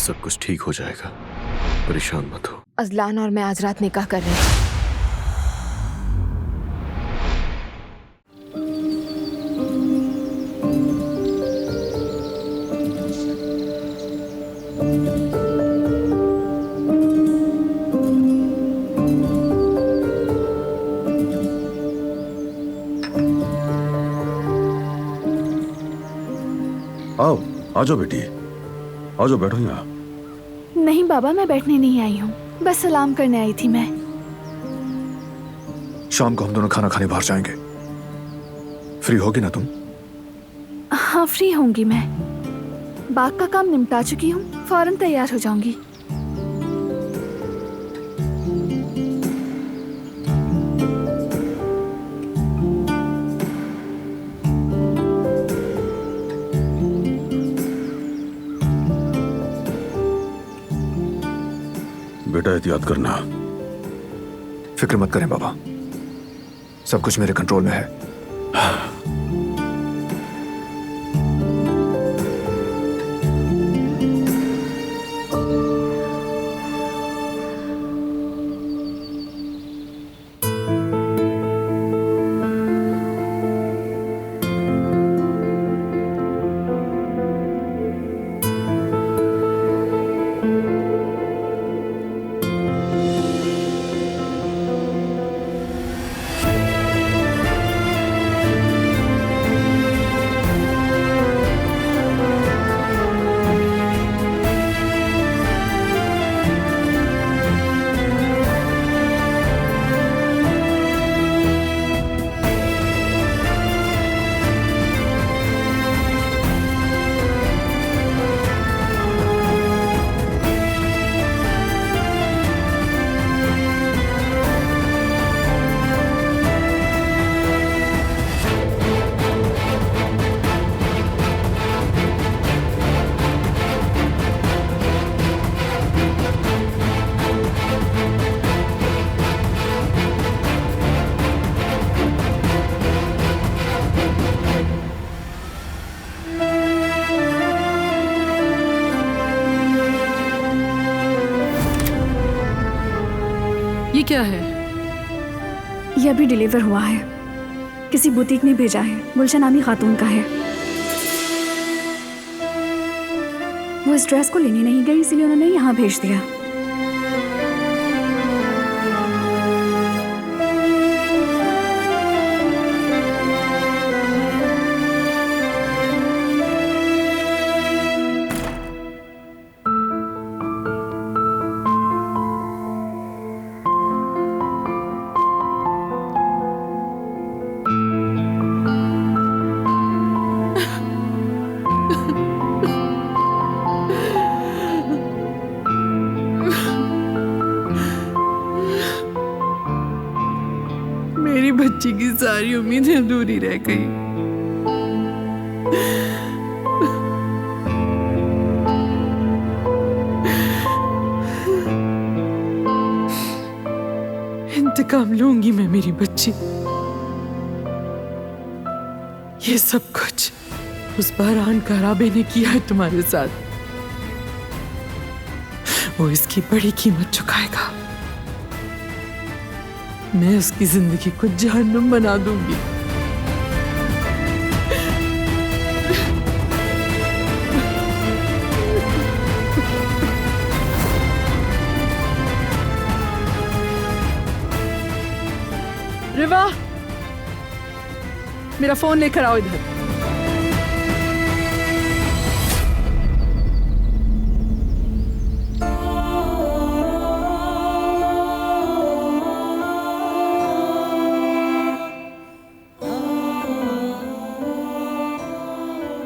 सब कुछ ठीक हो जाएगा, परेशान मत हो। अजलान और मैं आज रात निकाह कर रहे हैं। आओ, आ जाओ बेटी, आ जाओ, बैठो यहाँ। नहीं बाबा, मैं बैठने नहीं आई हूँ, बस सलाम करने आई थी मैं। शाम को हम दोनों खाना खाने बाहर जाएंगे, फ्री होगी ना तुम? हाँ फ्री होंगी मैं, बाग का काम निपटा चुकी हूँ, फौरन तैयार हो जाऊंगी। बेटा एहतियात करना। फिक्र मत करें बाबा, सब कुछ मेरे कंट्रोल में है। ये क्या है? ये अभी डिलीवर हुआ है, किसी बुटीक ने भेजा है, गुलशन नामी खातून का है। वो इस ड्रेस को लेने नहीं गई, इसलिए उन्होंने यहाँ भेज दिया। मेरी बच्ची की सारी उम्मीदें अधूरी रह गई। इंतकाम लूंगी मैं मेरी बच्ची। ये सब कुछ उस बारान कराबे ने किया है तुम्हारे साथ, वो इसकी बड़ी कीमत चुकाएगा। मैं उसकी जिंदगी को जहन्नुम बना दूंगी। रिवा, मेरा फोन लेकर आओ इधर।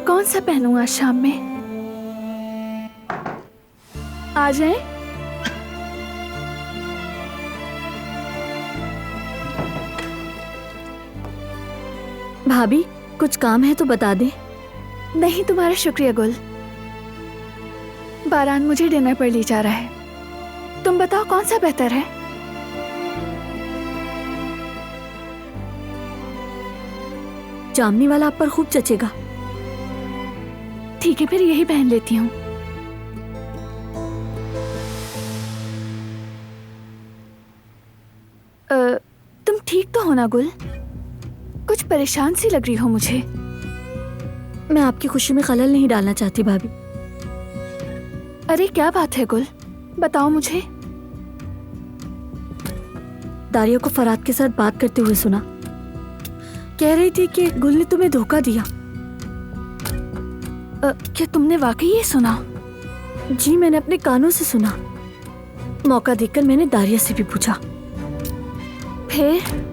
कौन सा पहनूं आज शाम में? आ जाए। भाभी, कुछ काम है तो बता दे। नहीं, तुम्हारा शुक्रिया गुल। बारान मुझे डिनर पर ले जा रहा है, तुम बताओ कौन सा बेहतर है? जामनी वाला आप पर खूब जचेगा। ठीक है, फिर यही पहन लेती हूँ। हो ना गुल, कुछ परेशान सी लग रही हो मुझे। मैं आपकी खुशी में खलल नहीं डालना चाहती भाभी। अरे क्या बात है गुल, बताओ मुझे। दारिया को फराद के साथ बात करते हुए सुना। कह रही थी कि गुल ने तुम्हें धोखा दिया। क्या तुमने वाकई ये सुना? जी मैंने अपने कानों से सुना। मौका देखकर मैंने दारिया से भी पूछा। फिर?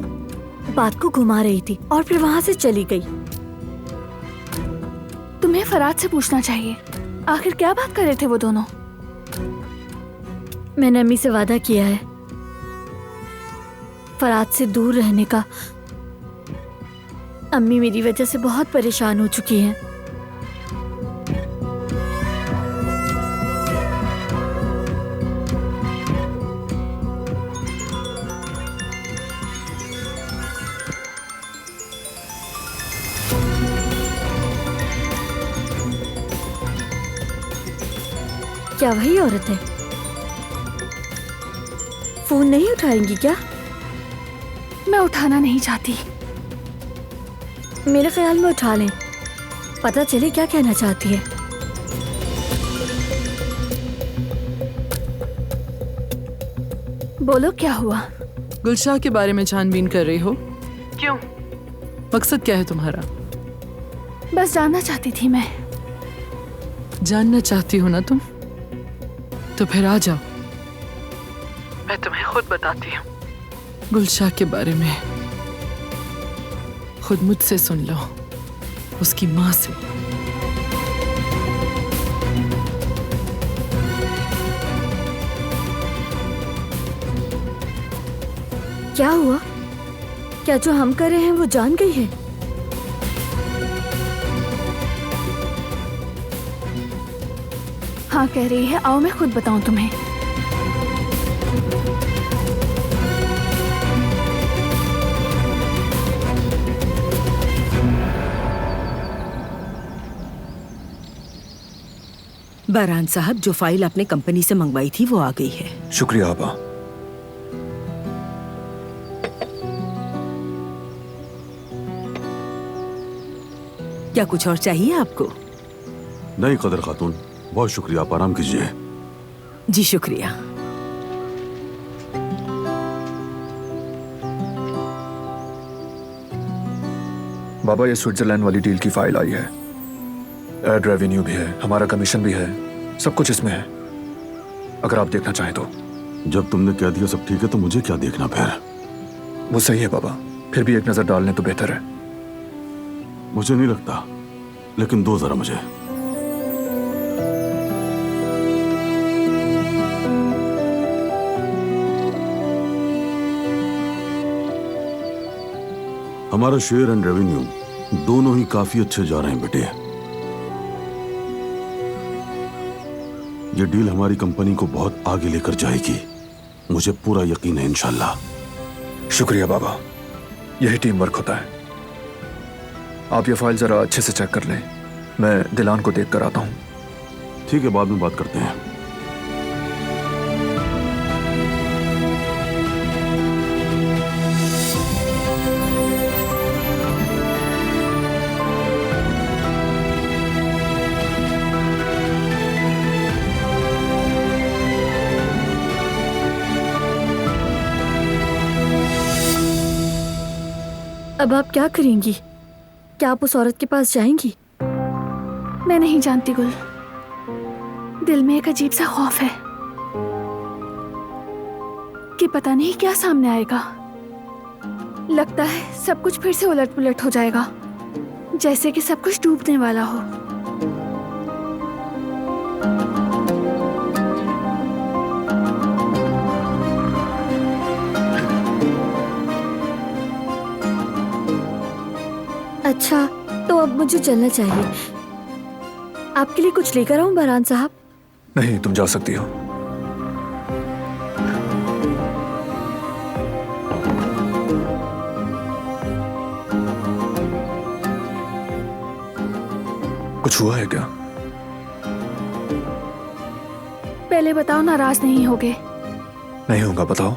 बात को घुमा रही थी और फिर वहां से चली गई। तुम्हें फराद से पूछना चाहिए, आखिर क्या बात कर रहे थे वो दोनों? मैंने अम्मी से वादा किया है फराद से दूर रहने का। अम्मी मेरी वजह से बहुत परेशान हो चुकी हैं। क्या वही औरत है? फोन नहीं उठाएंगी क्या? मैं उठाना नहीं चाहती। मेरे ख्याल में उठा लें, पता चले क्या कहना चाहती है। बोलो क्या हुआ? गुलशाह के बारे में छानबीन कर रही हो? क्यों? मकसद क्या है तुम्हारा? बस जानना चाहती थी मैं। जानना चाहती हो ना तुम? तो फिर आ जाओ, मैं तुम्हें खुद बताती हूँ गुलशाह के बारे में। खुद मुझसे सुन लो, उसकी माँ से। क्या हुआ? क्या जो हम कर रहे हैं वो जान गई है? हाँ कह रही है, आओ मैं खुद बताऊं तुम्हें। बहरान साहब, जो फाइल आपने कंपनी से मंगवाई थी वो आ गई है। शुक्रिया आपा। क्या कुछ और चाहिए आपको? नहीं कदर खातून, बहुत शुक्रिया, आप आराम कीजिए। जी शुक्रिया। बाबा ये स्विट्जरलैंड वाली डील की फाइल आई है। एड रेवेन्यू भी है, हमारा कमीशन भी है, सब कुछ इसमें है, अगर आप देखना चाहें तो। जब तुमने कह दिया सब ठीक है तो मुझे क्या देखना फिर? वो सही है बाबा, फिर भी एक नजर डाल लें तो बेहतर है। मुझे नहीं लगता, लेकिन दो जरा मुझे। हमारा शेयर एंड रेवेन्यू दोनों ही काफी अच्छे जा रहे हैं बेटे। ये डील हमारी कंपनी को बहुत आगे लेकर जाएगी, मुझे पूरा यकीन है इंशाल्लाह। शुक्रिया बाबा, यही टीम वर्क होता है। आप ये फाइल जरा अच्छे से चेक कर लें, मैं दिलान को देख कर आता हूँ। ठीक है, बाद में बात करते हैं। अब आप क्या करेंगी? क्या आप उस औरत के पास जाएंगी? मैं नहीं जानती गुल, दिल में एक अजीब सा खौफ है कि पता नहीं क्या सामने आएगा। लगता है सब कुछ फिर से उलट पुलट हो जाएगा, जैसे कि सब कुछ डूबने वाला हो। अच्छा, तो अब मुझे चलना चाहिए। आपके लिए कुछ लेकर आऊं बहरान साहब? नहीं, तुम जा सकती हो। कुछ हुआ है क्या? पहले बताओ, नाराज नहीं होगे? नहीं होगा, बताओ।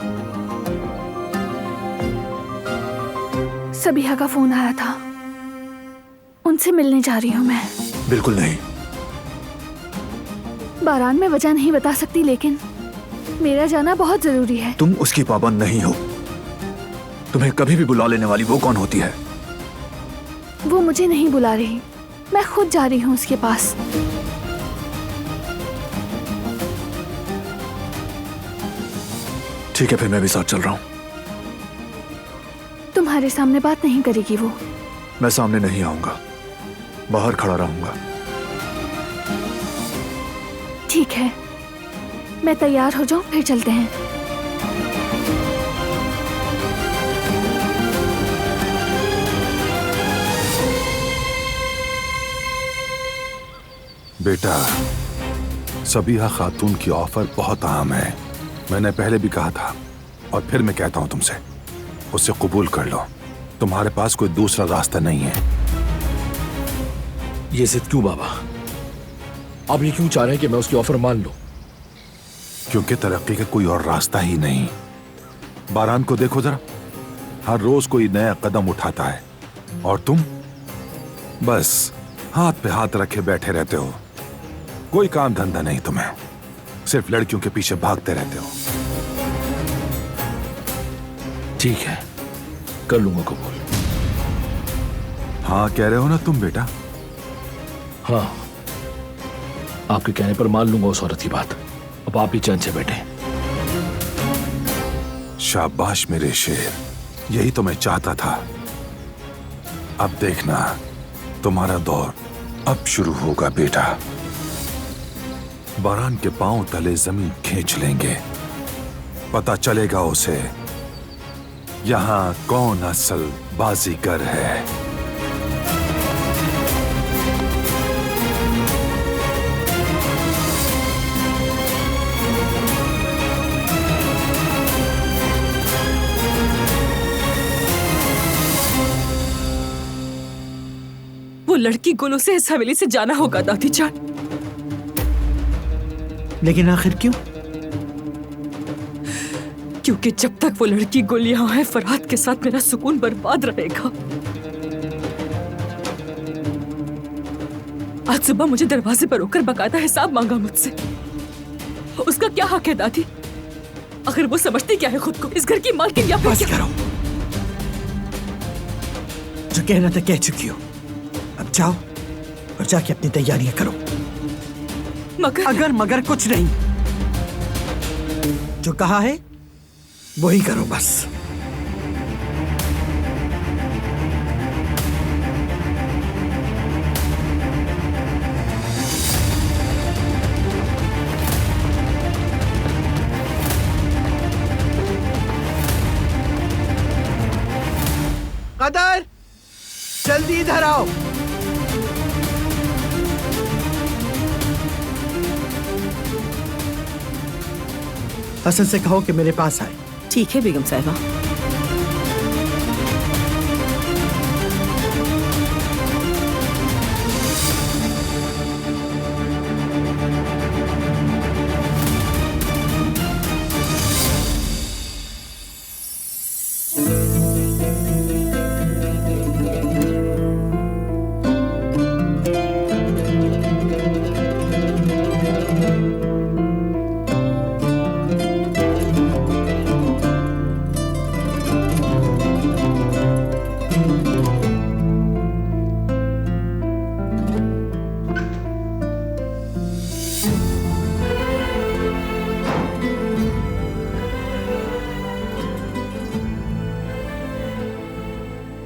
सबिहा का फोन आया था, उनसे मिलने जा रही हूँ मैं। बिल्कुल नहीं। बारान में वजह नहीं बता सकती, लेकिन मेरा जाना बहुत जरूरी है। तुम उसकी पाबंद नहीं हो। तुम्हें कभी भी बुला लेने वाली वो कौन होती है? वो मुझे नहीं बुला रही, मैं खुद जा रही हूँ उसके पास। ठीक है, फिर मैं भी साथ चल रहा हूँ। तुम्हारे सामने बात नहीं करेगी वो? मैं सामने नहीं आऊंगा, बाहर खड़ा रहूंगा। ठीक है, मैं तैयार हो जाऊं, फिर चलते हैं। बेटा, सबिहा खातून की ऑफर बहुत अहम है। मैंने पहले भी कहा था और फिर मैं कहता हूं तुमसे, उसे कबूल कर लो। तुम्हारे पास कोई दूसरा रास्ता नहीं है। ये जिद क्यों बाबा? आप ये क्यों चाह रहे हैं कि मैं उसकी ऑफर मान लूं? क्योंकि तरक्की का कोई और रास्ता ही नहीं। बारान को देखो जरा, हर रोज कोई नया कदम उठाता है और तुम बस हाथ पे हाथ रखे बैठे रहते हो। कोई काम धंधा नहीं तुम्हें, सिर्फ लड़कियों के पीछे भागते रहते हो। ठीक है, कर लूंगा कबूल। हाँ कह रहे हो ना तुम बेटा? हाँ, आपके कहने पर मान लूंगा उस औरत की बात। अब आप ही चैन से बैठे। शाबाश मेरे शेर, यही तो मैं चाहता था। अब देखना, तुम्हारा दौर अब शुरू होगा बेटा। बारान के पांव तले जमीन खींच लेंगे, पता चलेगा उसे यहां कौन असल बाजीगर है। वो लड़की गुल उसे इस हवेली से जाना होगा दादी जान। लेकिन आखिर क्यों? क्योंकि जब तक वो लड़की गुल यहाँ है, फरहाद के साथ मेरा सुकून बर्बाद रहेगा। आज सुबह मुझे दरवाजे पर रोकर बकायदा हिसाब मांगा मुझसे। उसका क्या हक है दादी? आखिर वो समझती क्या है खुद को, इस घर की मालकिन या फिर बस क्या? करो, जो कहना था कह चुकी हो। अब जाओ और जाके अपनी तैयारियां करो। मगर अगर मगर कुछ नहीं, जो कहा है वही करो बस। कदर, जल्दी इधर आओ। हसन से कहो कि मेरे पास आए। ठीक है बेगम साहिबा।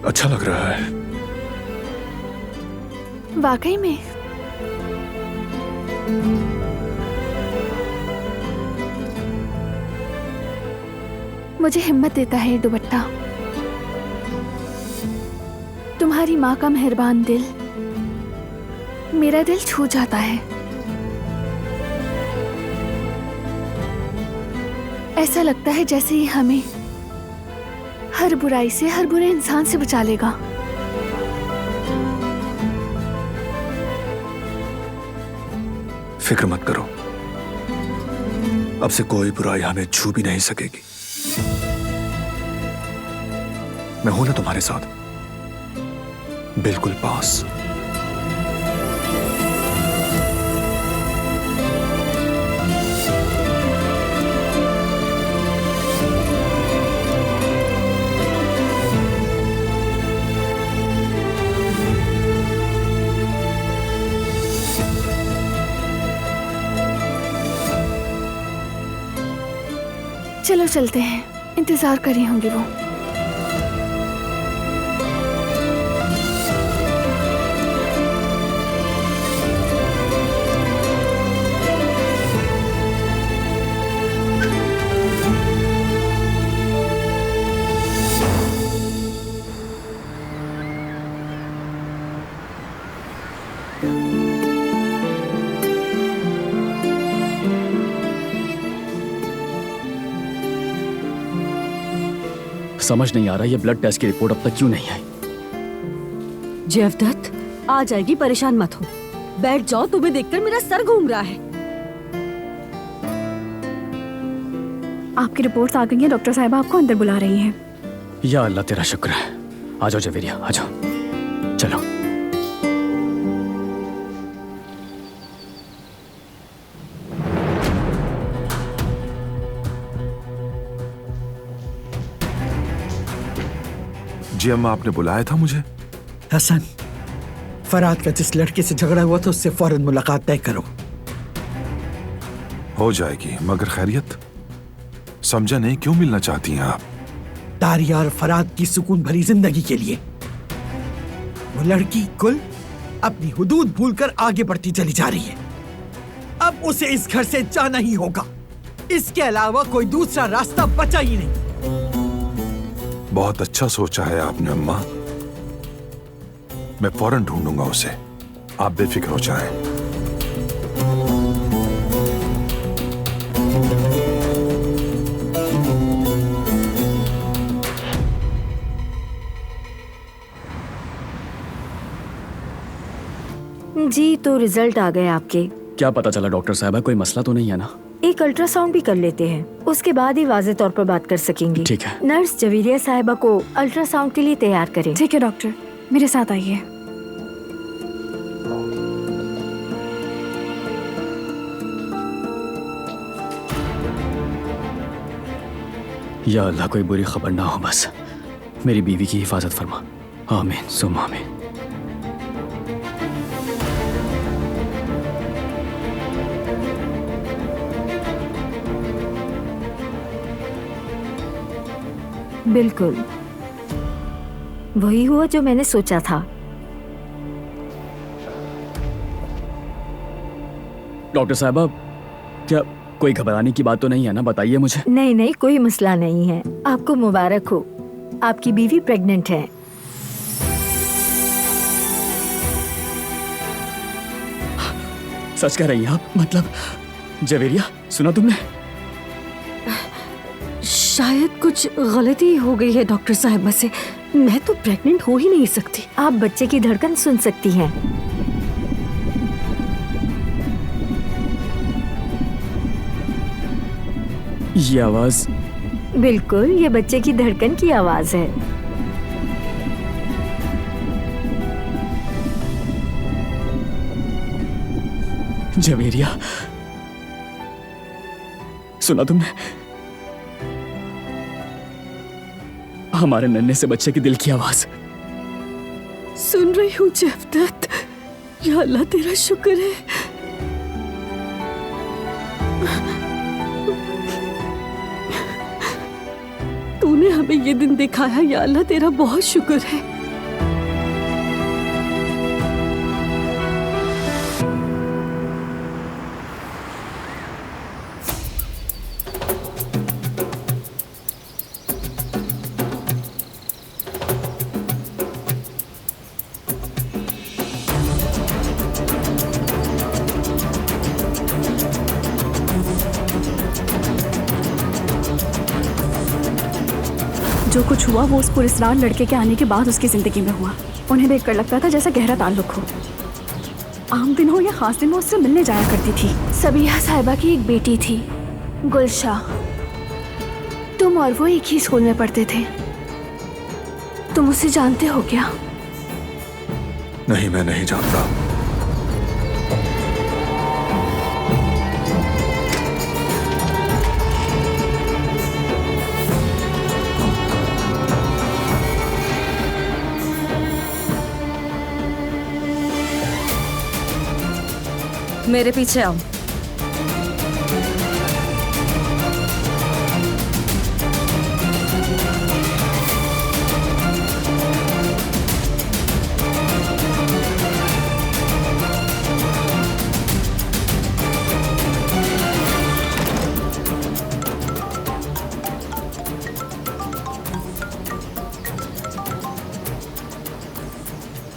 अच्छा लग रहा है। वाकई में? मुझे हिम्मत देता है ये दुपट्टा। तुम्हारी माँ का मेहरबान दिल मेरा दिल छू जाता है। ऐसा लगता है जैसे ही हमें हर बुराई से, हर बुरे इंसान से बचा लेगा। फिक्र मत करो, अब से कोई बुराई हमें छू भी नहीं सकेगी। मैं हूं ना तुम्हारे साथ। बिल्कुल पास। चलो चलते हैं, इंतजार कर रही होंगी वो। समझ नहीं आ रहा ये ब्लड टेस्ट की रिपोर्ट अब तक क्यों नहीं आई। जेवदत्त, आ जाएगी, परेशान मत हो। बैठ जाओ, तुम्हें देखकर मेरा सर घूम रहा है। आपकी रिपोर्ट्स आ गई हैं, डॉक्टर साहिबा आपको अंदर बुला रही हैं। या अल्लाह तेरा शुक्र है। आ जाओ जवेरिया, आ जाओ, चलो। जी अम्मा, आपने बुलाया था मुझे? हसन, फराद का जिस लड़के से झगड़ा हुआ था उससे फौरन मुलाकात तय करो। हो जाएगी, मगर खैरियत? समझा नहीं, क्यों मिलना चाहती हैं आप? तारिया और फराद की सुकून भरी जिंदगी के लिए। वो लड़की कुल अपनी हुदूद भूलकर आगे बढ़ती चली जा रही है। अब उसे इस घर से जाना ही होगा। इसके अलावा कोई दूसरा रास्ता बचा ही नहीं। बहुत अच्छा सोचा है आपने अम्मा। मैं फौरन ढूंढूंगा उसे, आप बेफिक्र हो जाएं। जी, तो रिजल्ट आ गए आपके। क्या पता चला डॉक्टर साहबा? कोई मसला तो नहीं है ना? एक अल्ट्रासाउंड भी कर लेते हैं, उसके बाद ही वाज़ेह तौर पर बात कर सकेंगी। ठीक है। नर्स जवेरिया साहिबा को अल्ट्रासाउंड के लिए तैयार करें। ठीक है डॉक्टर, मेरे साथ आइए। या अल्लाह, कोई बुरी खबर ना हो, बस मेरी बीवी की हिफाजत फरमा। आमीन सुम आमीन। बिल्कुल वही हुआ जो मैंने सोचा था। डॉक्टर साहबा, क्या कोई घबराने की बात तो नहीं है ना? बताइए मुझे। नहीं नहीं, कोई मसला नहीं है। आपको मुबारक हो, आपकी बीवी प्रेग्नेंट है। सच कह रही हैं आप? मतलब जवेरिया, सुना तुमने? शायद कुछ गलती हो गई है डॉक्टर साहिबा से। मैं तो प्रेग्नेंट हो ही नहीं सकती। आप बच्चे की धड़कन सुन सकती हैं। ये आवाज? बिल्कुल, ये बच्चे की धड़कन की आवाज है। जवेरिया, सुना तुमने? हमारे नन्हे से बच्चे के दिल की आवाज। सुन रही हूँ जेवदत्त। या अल्लाह तेरा शुक्र है। तूने हमें ये दिन दिखाया, या अल्लाह तेरा बहुत शुक्र है। जो कुछ हुआ वो उस पुरस्कार लड़के के आने के बाद उसकी जिंदगी में हुआ। उन्हें देखकर लगता था जैसा गहरा ताल्लुक हो। आम दिन हो या खास दिन, वो उससे मिलने जाया करती थी। सबीहा साहिबा की एक बेटी थी, गुलशा। तुम और वो एक ही स्कूल में पढ़ते थे। तुम उसे जानते हो क्या? नहीं, मैं नहीं जानता। मेरे पीछे आओ।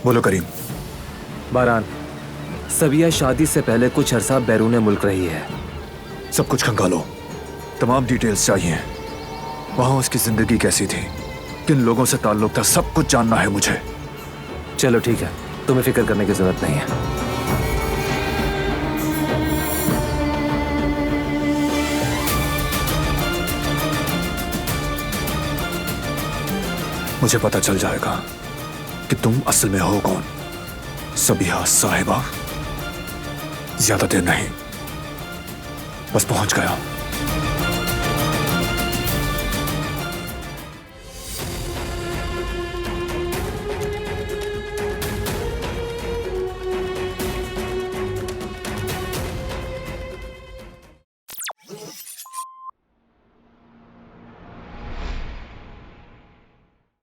बोलो करीम। बारान, सबिया शादी से पहले कुछ अरसा बैरून मुल्क रही है। सब कुछ खंगालो, तमाम डिटेल्स चाहिए। वहां उसकी जिंदगी कैसी थी, किन लोगों से ताल्लुक था, सब कुछ जानना है मुझे। चलो ठीक है, तुम्हें फिक्र करने की जरूरत नहीं है। मुझे पता चल जाएगा कि तुम असल में हो कौन। सबिया साहिबा, ज्यादा देर नहीं, बस पहुंच गया।